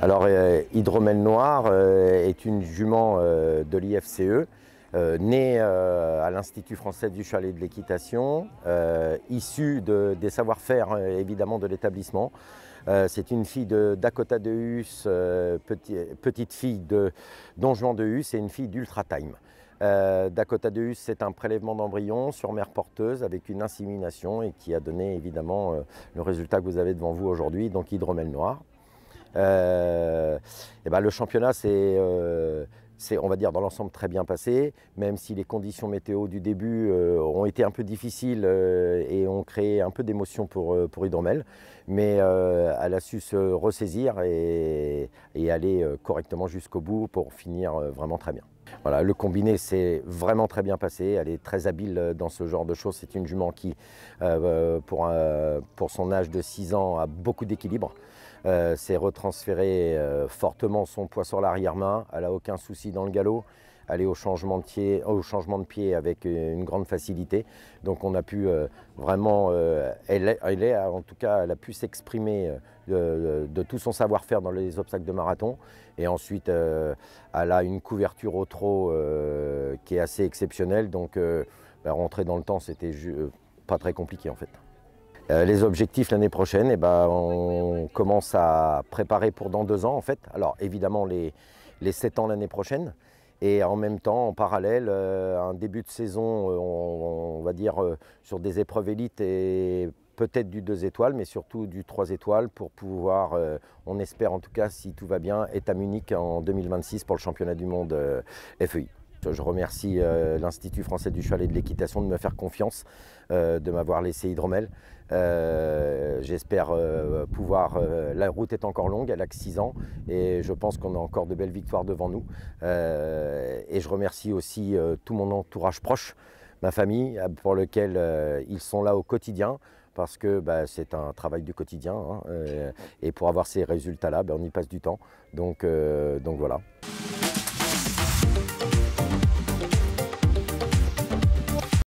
Alors, Hydromel Noir est une jument de l'IFCE, née à l'Institut français du cheval et de l'équitation, issue des savoir-faire évidemment de l'établissement. C'est une fille de Dakota de Hus, petite fille de Don Juan de Hus et une fille d'Ultra Time. Dakota de Hus, c'est un prélèvement d'embryon sur mère porteuse avec une insémination et qui a donné évidemment le résultat que vous avez devant vous aujourd'hui, donc Hydromel Noir. Le championnat c'est, on va dire, dans l'ensemble très bien passé, même si les conditions météo du début ont été un peu difficiles et ont créé un peu d'émotion pour Hydromel, mais elle a su se ressaisir et aller correctement jusqu'au bout pour finir vraiment très bien. Voilà, le combiné s'est vraiment très bien passé, elle est très habile dans ce genre de choses. C'est une jument qui, pour son âge de 6 ans, a beaucoup d'équilibre. C'est retransféré fortement son poids sur l'arrière-main, elle n'a aucun souci dans le galop, elle est au changement de pied avec une grande facilité. Donc on a pu vraiment, en tout cas, elle a pu s'exprimer de tout son savoir-faire dans les obstacles de marathon. Et ensuite, elle a une couverture au trot qui est assez exceptionnelle. Donc rentrer dans le temps, c'était pas très compliqué en fait. Les objectifs l'année prochaine, on commence à préparer pour dans 2 ans en fait. Alors évidemment les 7 ans l'année prochaine et en même temps en parallèle un début de saison on va dire sur des épreuves élites et peut-être du 2 étoiles mais surtout du 3 étoiles pour pouvoir, on espère en tout cas si tout va bien, être à Munich en 2026 pour le championnat du monde FEI. Je remercie l'Institut français du cheval et de l'équitation de me faire confiance, de m'avoir laissé Hydromel. J'espère pouvoir... la route est encore longue, elle a que 6 ans et je pense qu'on a encore de belles victoires devant nous. Et je remercie aussi tout mon entourage proche, ma famille, pour lequel ils sont là au quotidien parce que c'est un travail du quotidien et pour avoir ces résultats-là, on y passe du temps. Donc voilà.